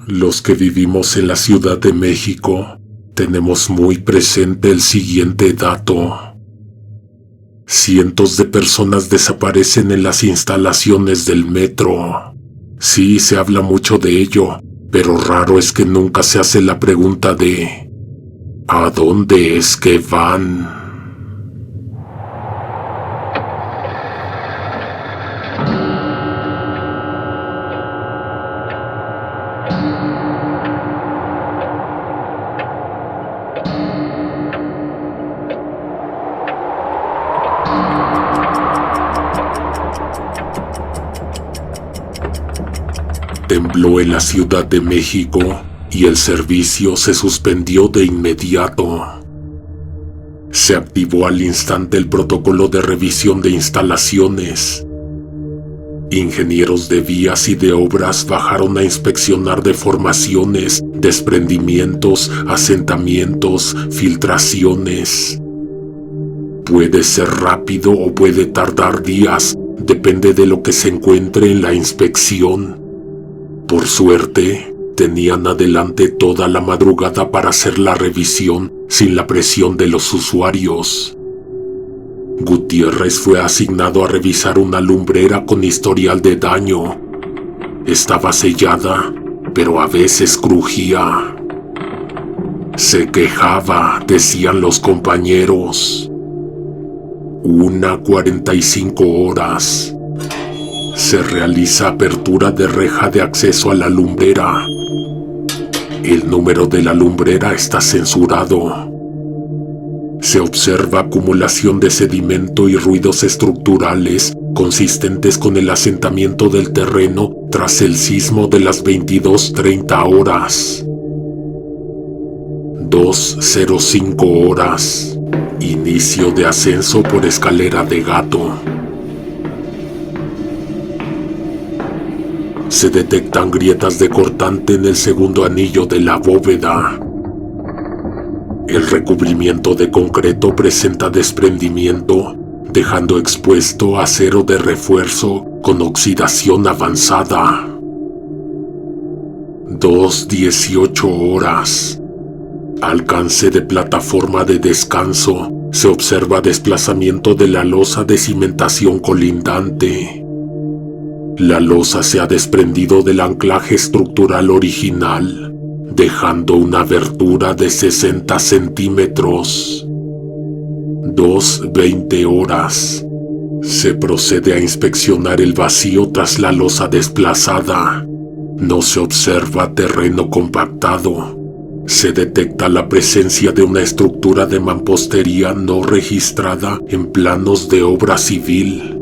Los que vivimos en la Ciudad de México tenemos muy presente el siguiente dato. Cientos de personas desaparecen en las instalaciones del metro. Sí, se habla mucho de ello, pero raro es que nunca se hace la pregunta de ¿a dónde es que van? Tembló en la Ciudad de México y el servicio se suspendió de inmediato. Se activó al instante el protocolo de revisión de instalaciones. Ingenieros de vías y de obras bajaron a inspeccionar deformaciones, desprendimientos, asentamientos, filtraciones. Puede ser rápido o puede tardar días, depende de lo que se encuentre en la inspección. Por suerte, tenían adelante toda la madrugada para hacer la revisión sin la presión de los usuarios. Gutiérrez fue asignado a revisar una lumbrera con historial de daño. Estaba sellada, pero a veces crujía. Se quejaba, decían los compañeros. 1:45 horas. Se realiza apertura de reja de acceso a la lumbrera. El número de la lumbrera está censurado. Se observa acumulación de sedimento y ruidos estructurales consistentes con el asentamiento del terreno tras el sismo de las 22:30 horas. 2:05 horas. Inicio de ascenso por escalera de gato. Se detectan grietas de cortante en el segundo anillo de la bóveda. El recubrimiento de concreto presenta desprendimiento, dejando expuesto acero de refuerzo con oxidación avanzada. 2:18 horas. Alcance de plataforma de descanso. Se observa desplazamiento de la losa de cimentación colindante. La losa se ha desprendido del anclaje estructural original, dejando una abertura de 60 centímetros. 2:20 horas. Se procede a inspeccionar el vacío tras la losa desplazada. No se observa terreno compactado. Se detecta la presencia de una estructura de mampostería no registrada en planos de obra civil.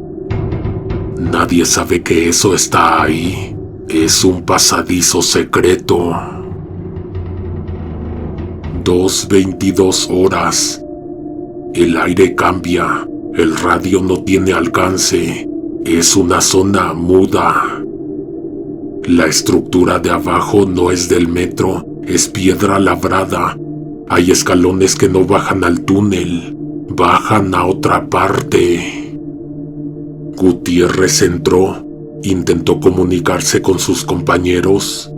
Nadie sabe que eso está ahí. Es un pasadizo secreto. 2:22 horas. El aire cambia. El radio no tiene alcance. Es una zona muda. La estructura de abajo no es del metro. Es piedra labrada. Hay escalones que no bajan al túnel. Bajan a otra parte. Gutiérrez entró, intentó comunicarse con sus compañeros,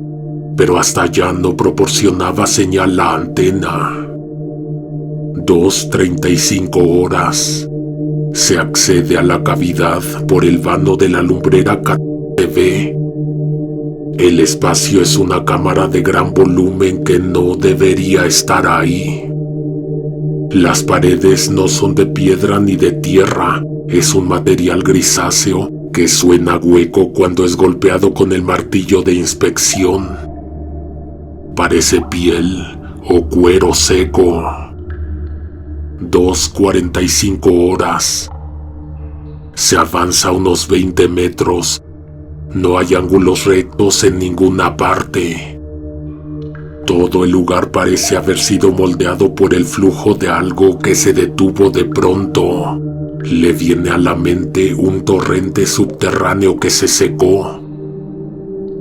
pero hasta allá no proporcionaba señal la antena. 2:35 horas. Se accede a la cavidad por el vano de la lumbrera KTV. El espacio es una cámara de gran volumen que no debería estar ahí. Las paredes no son de piedra ni de tierra. Es un material grisáceo que suena hueco cuando es golpeado con el martillo de inspección. Parece piel o cuero seco. 2:45 horas. Se avanza unos 20 metros. No hay ángulos rectos en ninguna parte. Todo el lugar parece haber sido moldeado por el flujo de algo que se detuvo de pronto. Le viene a la mente un torrente subterráneo que se secó.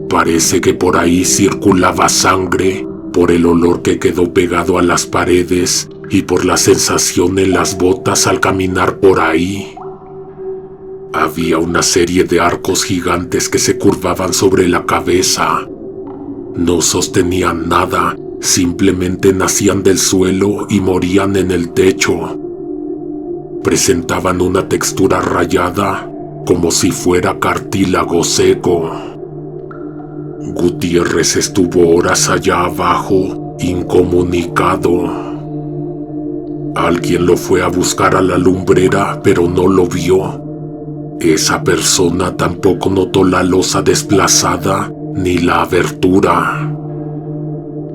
Parece que por ahí circulaba sangre, por el olor que quedó pegado a las paredes y por la sensación en las botas al caminar por ahí. Había una serie de arcos gigantes que se curvaban sobre la cabeza. No sostenían nada, simplemente nacían del suelo y morían en el techo. Presentaban una textura rayada, como si fuera cartílago seco. Gutiérrez estuvo horas allá abajo, incomunicado. Alguien lo fue a buscar a la lumbrera, pero no lo vio. Esa persona tampoco notó la losa desplazada ni la abertura.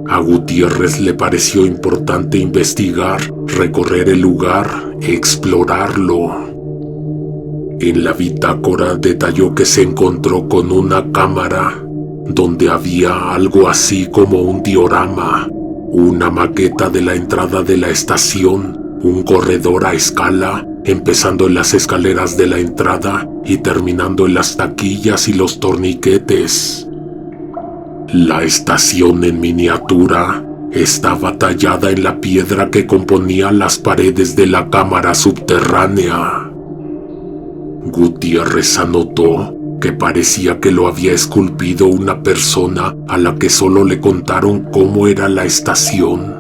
A Gutiérrez le pareció importante investigar, recorrer el lugar, explorarlo. En la bitácora detalló que se encontró con una cámara donde había algo así como un diorama, una maqueta de la entrada de la estación, un corredor a escala, empezando en las escaleras de la entrada y terminando en las taquillas y los torniquetes. La estación en miniatura estaba tallada en la piedra que componía las paredes de la cámara subterránea. Gutiérrez anotó que parecía que lo había esculpido una persona a la que solo le contaron cómo era la estación,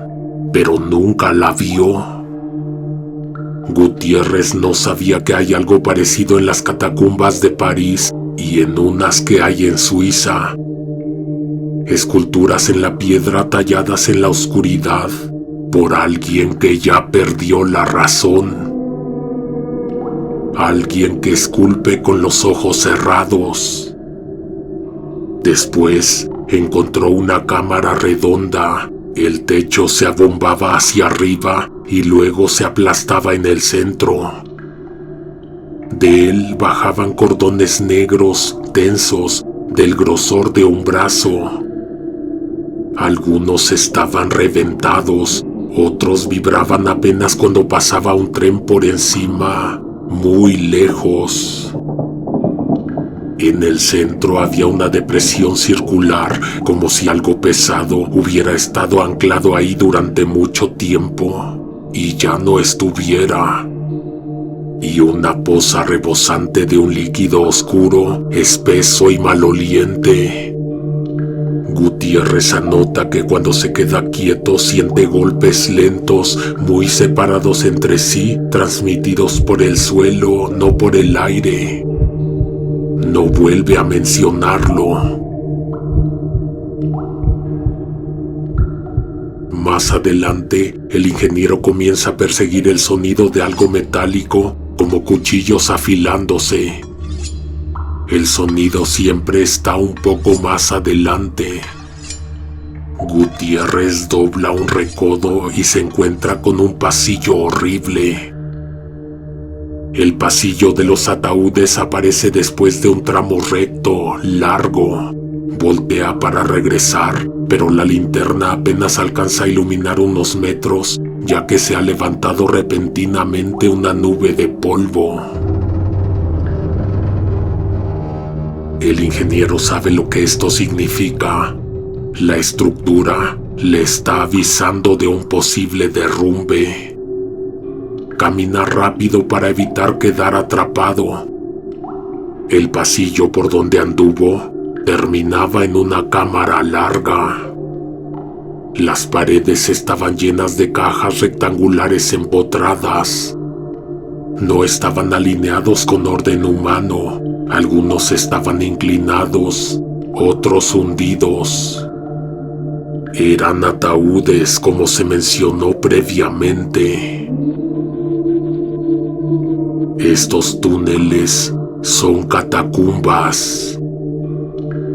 pero nunca la vio. Gutiérrez no sabía que hay algo parecido en las catacumbas de París y en unas que hay en Suiza. Esculturas en la piedra talladas en la oscuridad por alguien que ya perdió la razón. Alguien que esculpe con los ojos cerrados. Después encontró una cámara redonda. El techo se abombaba hacia arriba y luego se aplastaba en el centro. De él bajaban cordones negros, tensos, del grosor de un brazo. Algunos estaban reventados, otros vibraban apenas cuando pasaba un tren por encima, muy lejos. En el centro había una depresión circular, como si algo pesado hubiera estado anclado ahí durante mucho tiempo y ya no estuviera. Y una poza rebosante de un líquido oscuro, espeso y maloliente. Gutiérrez anota que cuando se queda quieto siente golpes lentos, muy separados entre sí, transmitidos por el suelo, no por el aire. No vuelve a mencionarlo. Más adelante, el ingeniero comienza a perseguir el sonido de algo metálico, como cuchillos afilándose. El sonido siempre está un poco más adelante. Gutiérrez dobla un recodo y se encuentra con un pasillo horrible. El pasillo de los ataúdes aparece después de un tramo recto, largo. Voltea para regresar, pero la linterna apenas alcanza a iluminar unos metros, ya que se ha levantado repentinamente una nube de polvo. El ingeniero sabe lo que esto significa. La estructura le está avisando de un posible derrumbe. Camina rápido para evitar quedar atrapado. El pasillo por donde anduvo terminaba en una cámara larga. Las paredes estaban llenas de cajas rectangulares empotradas. No estaban alineados con orden humano. Algunos estaban inclinados, otros hundidos. Eran ataúdes, como se mencionó previamente. Estos túneles son catacumbas.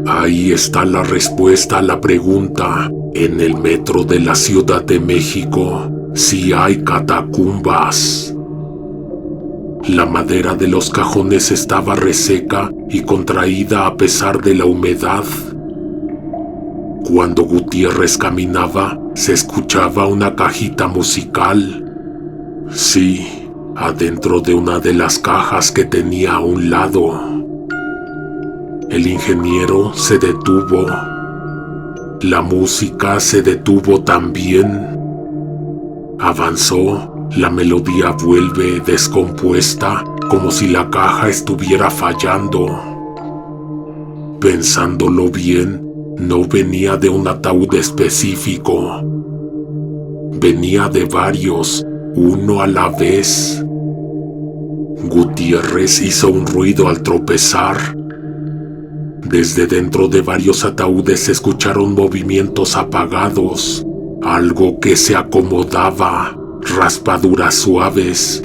Ahí está la respuesta a la pregunta. En el metro de la Ciudad de México, sí hay catacumbas. La madera de los cajones estaba reseca y contraída a pesar de la humedad. Cuando Gutiérrez caminaba, se escuchaba una cajita musical. Sí, adentro de una de las cajas que tenía a un lado. El ingeniero se detuvo. La música se detuvo también. Avanzó. La melodía vuelve descompuesta, como si la caja estuviera fallando. Pensándolo bien, no venía de un ataúd específico. Venía de varios, uno a la vez. Gutiérrez hizo un ruido al tropezar. Desde dentro de varios ataúdes se escucharon movimientos apagados, algo que se acomodaba, raspaduras suaves,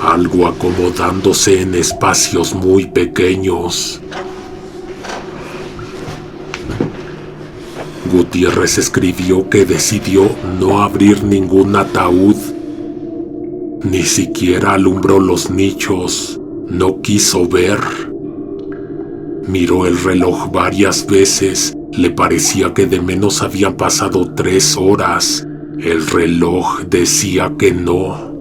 algo acomodándose en espacios muy pequeños. Gutiérrez escribió que decidió no abrir ningún ataúd. Ni siquiera alumbró los nichos, no quiso ver. Miró el reloj varias veces, le parecía que de menos habían pasado 3 horas. El reloj decía que no.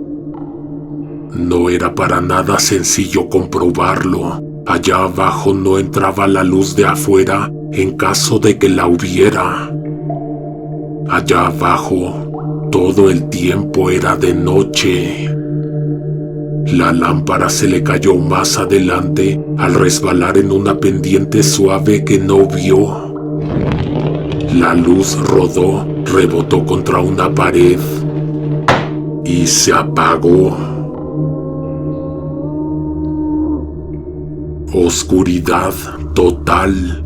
No era para nada sencillo comprobarlo. Allá abajo no entraba la luz de afuera en caso de que la hubiera. Allá abajo, todo el tiempo era de noche. La lámpara se le cayó más adelante al resbalar en una pendiente suave que no vio. La luz rodó, rebotó contra una pared y se apagó. Oscuridad total.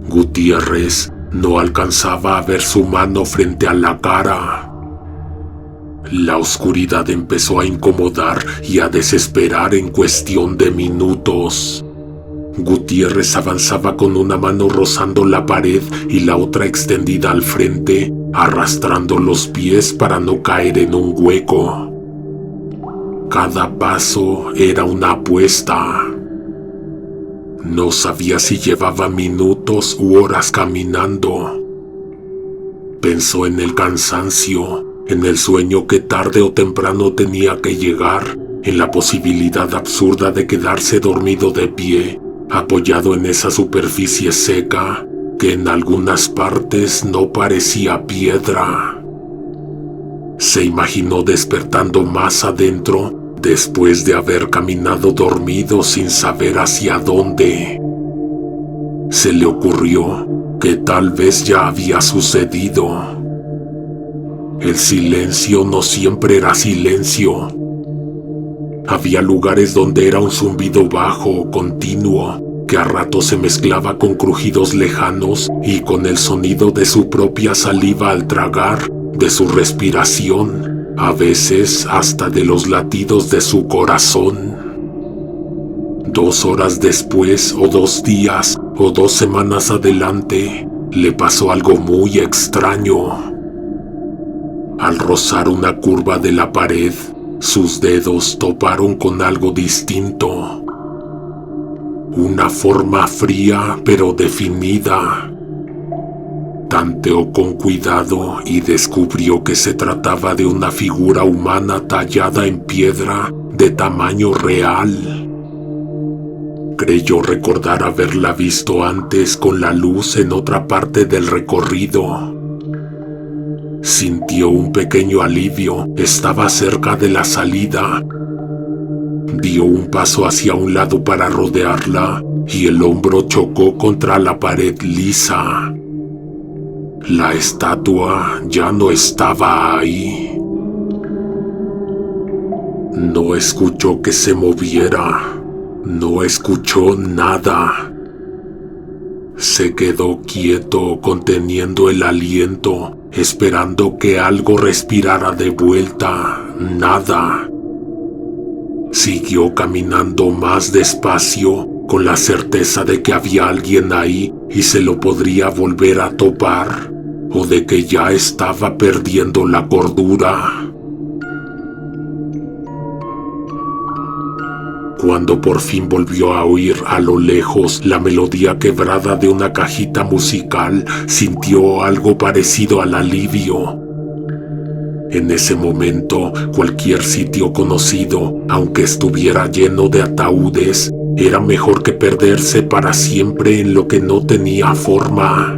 Gutiérrez no alcanzaba a ver su mano frente a la cara. La oscuridad empezó a incomodar y a desesperar en cuestión de minutos. Gutiérrez avanzaba con una mano rozando la pared y la otra extendida al frente, arrastrando los pies para no caer en un hueco. Cada paso era una apuesta. No sabía si llevaba minutos u horas caminando. Pensó en el cansancio, en el sueño que tarde o temprano tenía que llegar, en la posibilidad absurda de quedarse dormido de pie, apoyado en esa superficie seca que en algunas partes no parecía piedra. Se imaginó despertando más adentro después de haber caminado dormido sin saber hacia dónde. Se le ocurrió que tal vez ya había sucedido. El silencio no siempre era silencio. Había lugares donde era un zumbido bajo, continuo, que a ratos se mezclaba con crujidos lejanos y con el sonido de su propia saliva al tragar, de su respiración, a veces hasta de los latidos de su corazón. 2 horas después, o 2 días, o 2 semanas adelante, le pasó algo muy extraño. Al rozar una curva de la pared, sus dedos toparon con algo distinto. Una forma fría pero definida. Tanteó con cuidado y descubrió que se trataba de una figura humana tallada en piedra de tamaño real. Creyó recordar haberla visto antes con la luz en otra parte del recorrido. Sintió un pequeño alivio, estaba cerca de la salida. Dio un paso hacia un lado para rodearla y el hombro chocó contra la pared lisa. La estatua ya no estaba ahí. No escuchó que se moviera, no escuchó nada. Se quedó quieto, conteniendo el aliento, esperando que algo respirara de vuelta. Nada. Siguió caminando más despacio, con la certeza de que había alguien ahí y se lo podría volver a topar, o de que ya estaba perdiendo la cordura. Cuando por fin volvió a oír a lo lejos la melodía quebrada de una cajita musical, sintió algo parecido al alivio. En ese momento, cualquier sitio conocido, aunque estuviera lleno de ataúdes, era mejor que perderse para siempre en lo que no tenía forma.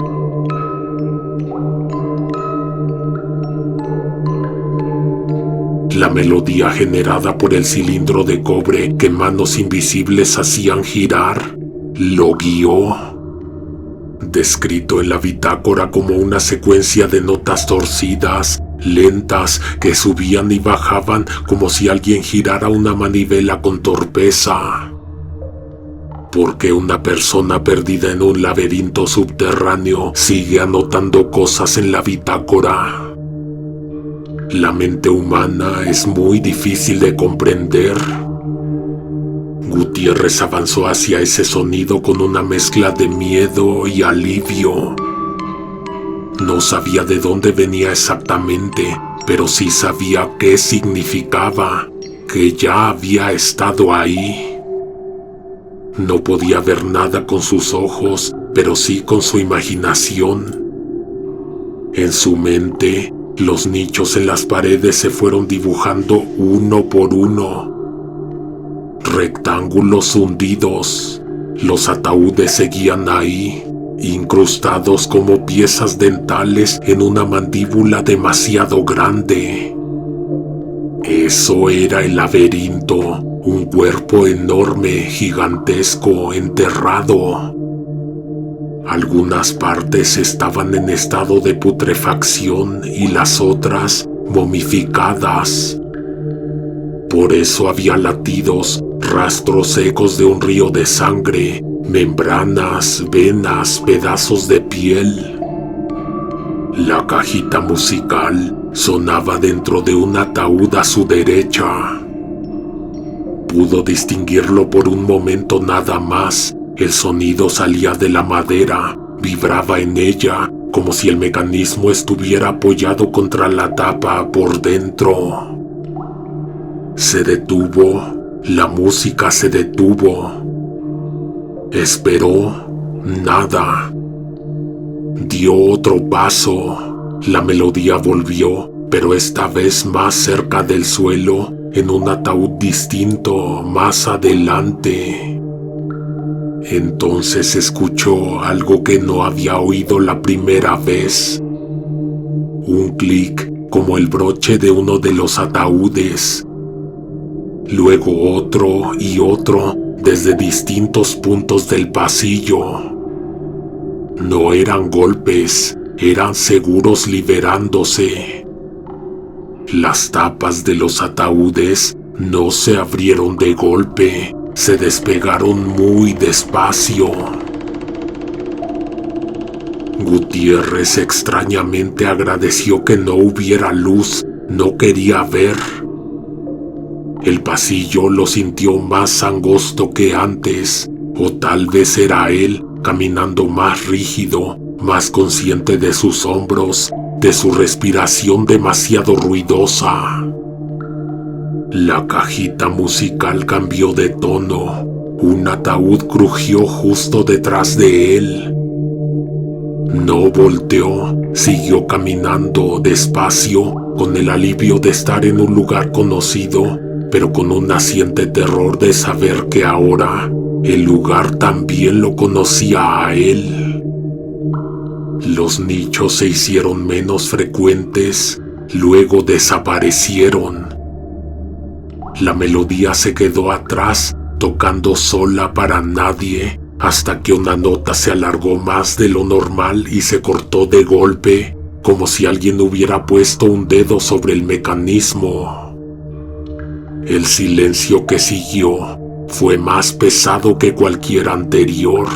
La melodía generada por el cilindro de cobre que manos invisibles hacían girar, lo guió. descrito en la bitácora como una secuencia de notas torcidas, lentas, que subían y bajaban como si alguien girara una manivela con torpeza. Porque una persona perdida en un laberinto subterráneo sigue anotando cosas en la bitácora. La mente humana es muy difícil de comprender. Gutiérrez avanzó hacia ese sonido con una mezcla de miedo y alivio. No sabía de dónde venía exactamente, pero sí sabía qué significaba, que ya había estado ahí. No podía ver nada con sus ojos, pero sí con su imaginación. En su mente, los nichos en las paredes se fueron dibujando uno por uno. Rectángulos hundidos. Los ataúdes seguían ahí, incrustados como piezas dentales en una mandíbula demasiado grande. Eso era el laberinto, un cuerpo enorme, gigantesco, enterrado. Algunas partes estaban en estado de putrefacción y las otras momificadas. Por eso había latidos, rastros secos de un río de sangre, membranas, venas, pedazos de piel. La cajita musical sonaba dentro de un ataúd a su derecha. Pudo distinguirlo por un momento nada más. El sonido salía de la madera, vibraba en ella, como si el mecanismo estuviera apoyado contra la tapa por dentro. Se detuvo, la música se detuvo. Esperó, nada. Dio otro paso, la melodía volvió, pero esta vez más cerca del suelo, en un ataúd distinto, más adelante. Entonces escuchó algo que no había oído la primera vez. Un clic como el broche de uno de los ataúdes. Luego otro y otro desde distintos puntos del pasillo. No eran golpes, eran seguros liberándose. Las tapas de los ataúdes no se abrieron de golpe. Se despegaron muy despacio. Gutiérrez extrañamente agradeció que no hubiera luz, no quería ver. El pasillo lo sintió más angosto que antes, o tal vez era él caminando más rígido, más consciente de sus hombros, de su respiración demasiado ruidosa. La cajita musical cambió de tono. Un ataúd crujió justo detrás de él. No volteó, siguió caminando despacio, con el alivio de estar en un lugar conocido, pero con un naciente terror de saber que ahora el lugar también lo conocía a él. Los nichos se hicieron menos frecuentes, luego desaparecieron. La melodía se quedó atrás, tocando sola para nadie, hasta que una nota se alargó más de lo normal y se cortó de golpe, como si alguien hubiera puesto un dedo sobre el mecanismo. El silencio que siguió fue más pesado que cualquier anterior.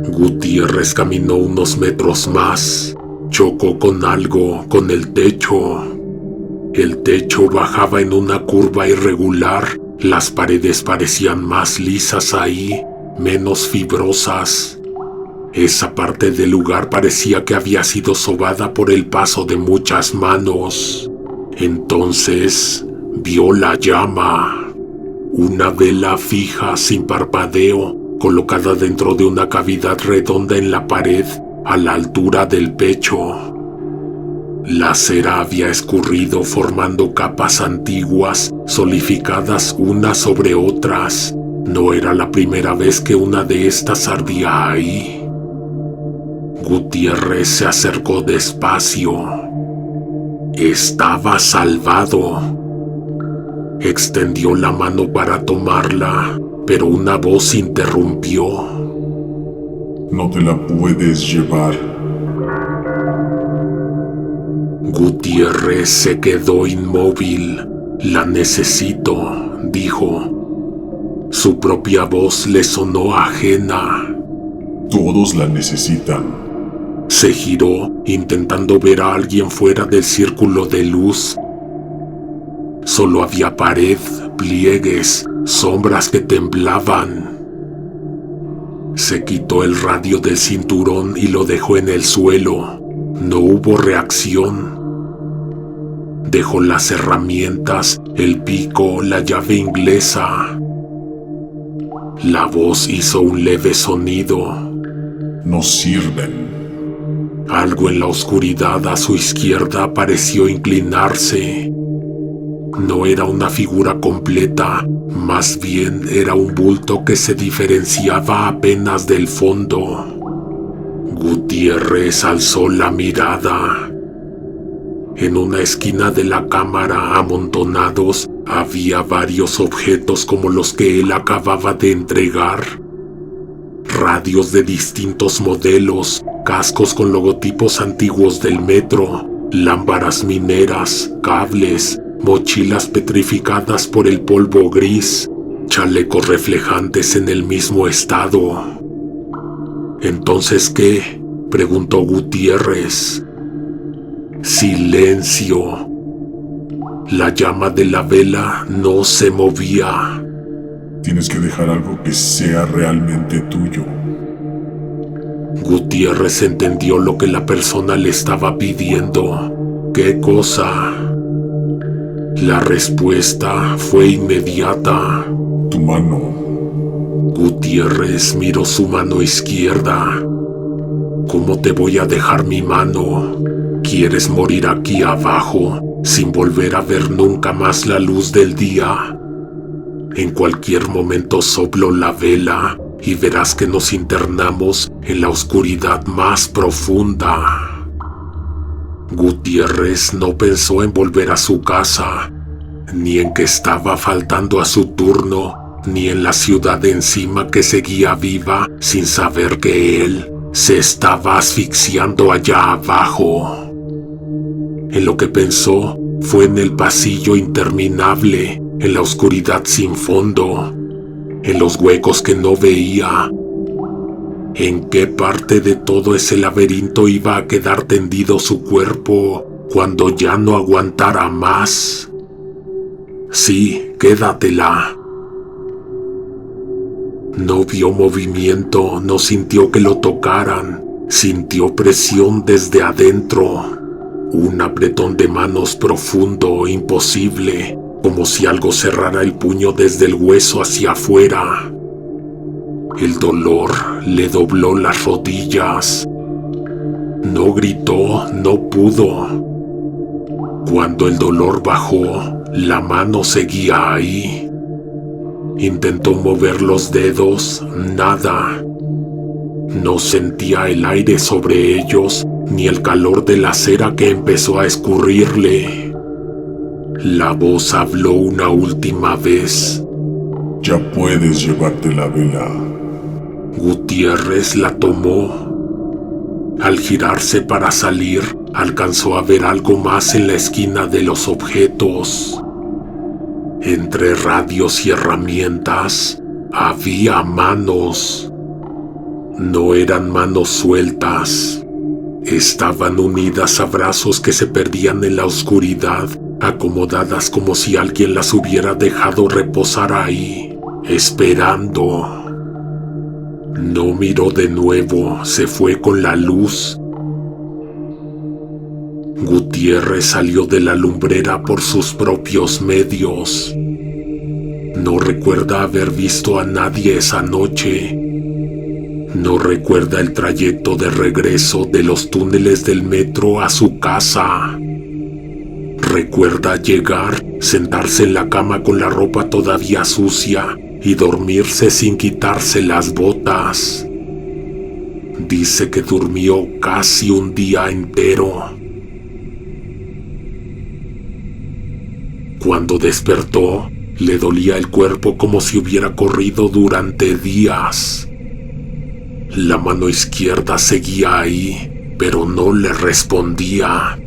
Gutiérrez caminó unos metros más, chocó con algo, con el techo. El techo bajaba en una curva irregular, las paredes parecían más lisas ahí, menos fibrosas. Esa parte del lugar parecía que había sido sobada por el paso de muchas manos. Entonces vio la llama, una vela fija sin parpadeo, colocada dentro de una cavidad redonda en la pared, a la altura del pecho. La cera había escurrido formando capas antiguas, solidificadas unas sobre otras. No era la primera vez que una de estas ardía ahí. Gutiérrez se acercó despacio. Estaba salvado. Extendió la mano para tomarla, pero una voz interrumpió. No te la puedes llevar. Gutiérrez se quedó inmóvil. La necesito, dijo. Su propia voz le sonó ajena. Todos la necesitan. Se giró, intentando ver a alguien fuera del círculo de luz. Solo había pared, pliegues, sombras que temblaban. Se quitó el radio del cinturón y lo dejó en el suelo. No hubo reacción. Dejó las herramientas, el pico, la llave inglesa. La voz hizo un leve sonido. No sirven. Algo en la oscuridad a su izquierda pareció inclinarse. No era una figura completa, más bien era un bulto que se diferenciaba apenas del fondo. Gutiérrez alzó la mirada. En una esquina de la cámara, amontonados, había varios objetos como los que él acababa de entregar. Radios de distintos modelos, cascos con logotipos antiguos del metro, lámparas mineras, cables, mochilas petrificadas por el polvo gris, chalecos reflejantes en el mismo estado. ¿Entonces qué?, preguntó Gutiérrez. Silencio. La llama de la vela no se movía. Tienes que dejar algo que sea realmente tuyo. Gutiérrez entendió lo que la persona le estaba pidiendo. ¿Qué cosa? La respuesta fue inmediata. Tu mano. Gutiérrez miró su mano izquierda. ¿Cómo te voy a dejar mi mano? ¿Quieres morir aquí abajo, sin volver a ver nunca más la luz del día? En cualquier momento soplo la vela y verás que nos internamos en la oscuridad más profunda. Gutiérrez no pensó en volver a su casa, ni en que estaba faltando a su turno, ni en la ciudad encima que seguía viva sin saber que él se estaba asfixiando allá abajo. En lo que pensó fue en el pasillo interminable, en la oscuridad sin fondo, en los huecos que no veía. ¿En qué parte de todo ese laberinto iba a quedar tendido su cuerpo cuando ya no aguantara más? Sí, quédatela. No vio movimiento, no sintió que lo tocaran, sintió presión desde adentro. Un apretón de manos profundo, imposible, como si algo cerrara el puño desde el hueso hacia afuera. El dolor le dobló las rodillas. No gritó, no pudo. Cuando el dolor bajó, la mano seguía ahí. Intentó mover los dedos, nada. No sentía el aire sobre ellos, ni el calor de la cera que empezó a escurrirle. La voz habló una última vez. Ya puedes llevarte la vela. Gutiérrez la tomó. Al girarse para salir, alcanzó a ver algo más en la esquina de los objetos. Entre radios y herramientas había manos. No eran manos sueltas. Estaban unidas a brazos que se perdían en la oscuridad, acomodadas como si alguien las hubiera dejado reposar ahí, esperando. No miró de nuevo, se fue con la luz. Gutiérrez salió de la lumbrera por sus propios medios. No recuerda haber visto a nadie esa noche. No recuerda el trayecto de regreso de los túneles del metro a su casa. Recuerda llegar, sentarse en la cama con la ropa todavía sucia y dormirse sin quitarse las botas. Dice que durmió casi un día entero. Cuando despertó, le dolía el cuerpo como si hubiera corrido durante días. La mano izquierda seguía ahí, pero no le respondía.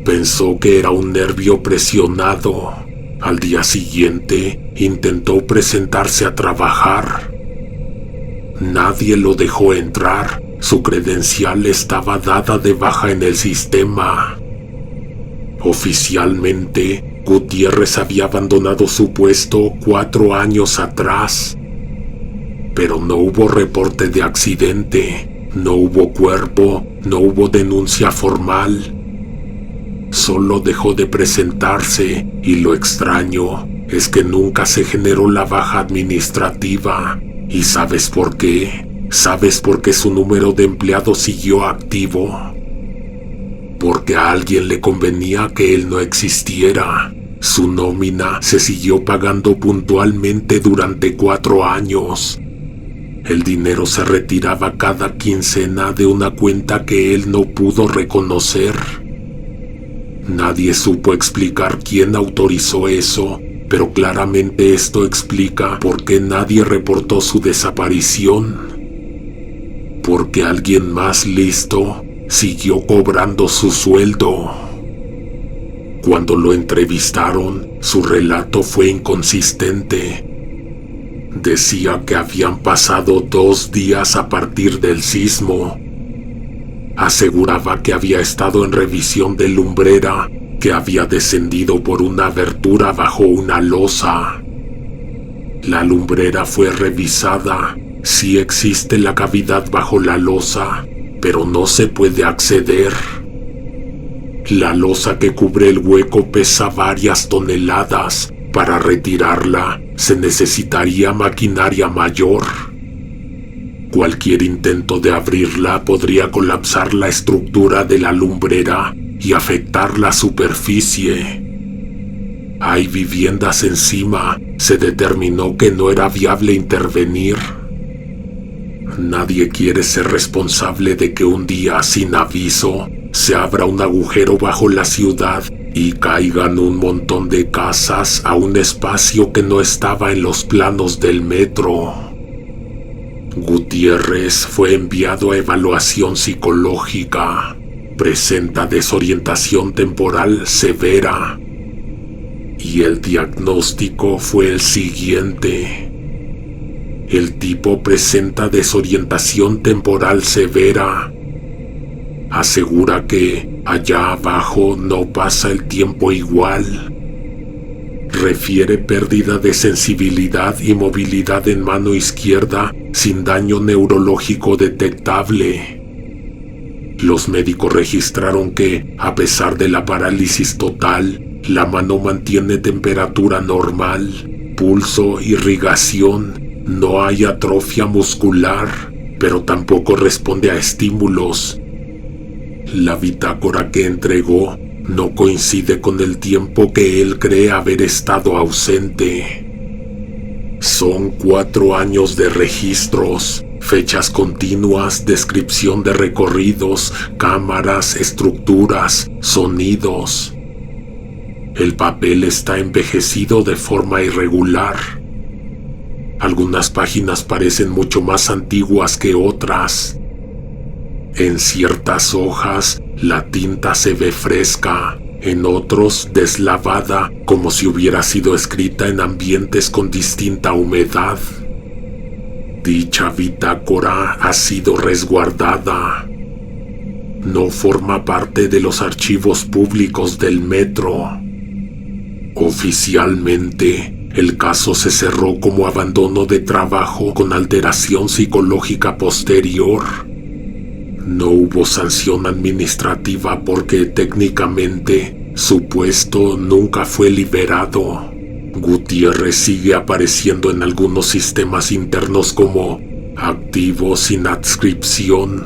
Pensó que era un nervio presionado. Al día siguiente, intentó presentarse a trabajar. Nadie lo dejó entrar. Su credencial estaba dada de baja en el sistema. Oficialmente, Gutiérrez había abandonado su puesto 4 años atrás. Pero no hubo reporte de accidente, no hubo cuerpo, no hubo denuncia formal. Solo dejó de presentarse y lo extraño es que nunca se generó la baja administrativa. ¿Y sabes por qué? ¿Sabes por qué su número de empleados siguió activo? Porque a alguien le convenía que él no existiera. Su nómina se siguió pagando puntualmente durante 4 años. El dinero se retiraba cada quincena de una cuenta que él no pudo reconocer. Nadie supo explicar quién autorizó eso, pero claramente esto explica por qué nadie reportó su desaparición. Porque alguien más listo siguió cobrando su sueldo. Cuando lo entrevistaron, su relato fue inconsistente. Decía que habían pasado 2 días a partir del sismo. Aseguraba que había estado en revisión de lumbrera, que había descendido por una abertura bajo una losa. La lumbrera fue revisada. Sí existe la cavidad bajo la losa, pero no se puede acceder. La losa que cubre el hueco pesa varias toneladas. Para retirarla, se necesitaría maquinaria mayor. Cualquier intento de abrirla podría colapsar la estructura de la lumbrera y afectar la superficie. Hay viviendas encima. Se determinó que no era viable intervenir. Nadie quiere ser responsable de que un día, sin aviso, se abra un agujero bajo la ciudad y caigan un montón de casas a un espacio que no estaba en los planos del metro. Gutiérrez fue enviado a evaluación psicológica. Presenta desorientación temporal severa. Y el diagnóstico fue el siguiente. El tipo presenta desorientación temporal severa. Asegura que allá abajo no pasa el tiempo igual. Refiere pérdida de sensibilidad y movilidad en mano izquierda sin daño neurológico detectable. Los médicos registraron que, a pesar de la parálisis total, la mano mantiene temperatura normal, pulso, irrigación. No hay atrofia muscular, pero tampoco responde a estímulos. La bitácora que entregó no coincide con el tiempo que él cree haber estado ausente. Son 4 años de registros, fechas continuas, descripción de recorridos, cámaras, estructuras, sonidos. El papel está envejecido de forma irregular. Algunas páginas parecen mucho más antiguas que otras. En ciertas hojas, la tinta se ve fresca, en otros deslavada, como si hubiera sido escrita en ambientes con distinta humedad. Dicha bitácora ha sido resguardada. No forma parte de los archivos públicos del metro. Oficialmente, el caso se cerró como abandono de trabajo con alteración psicológica posterior. No hubo sanción administrativa porque técnicamente su puesto nunca fue liberado. Gutiérrez sigue apareciendo en algunos sistemas internos como activo sin adscripción.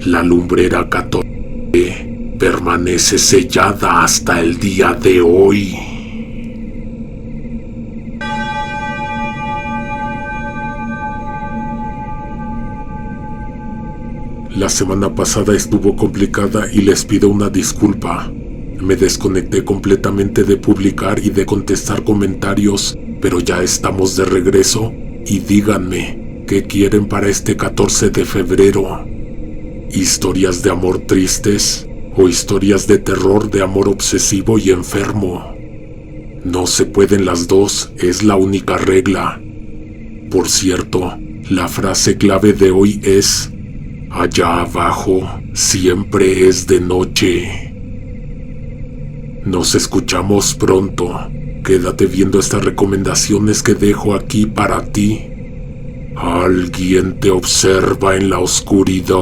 La lumbrera 14 permanece sellada hasta el día de hoy. La semana pasada estuvo complicada y les pido una disculpa. Me desconecté completamente de publicar y de contestar comentarios, pero ya estamos de regreso y díganme, ¿Qué quieren para este 14 de febrero? ¿Historias de amor tristes o historias de terror de amor obsesivo y enfermo? No se pueden las dos, es la única regla. Por cierto, la frase clave de hoy es: allá abajo siempre es de noche. Nos escuchamos pronto. Quédate viendo estas recomendaciones que dejo aquí para ti. Alguien te observa en la oscuridad.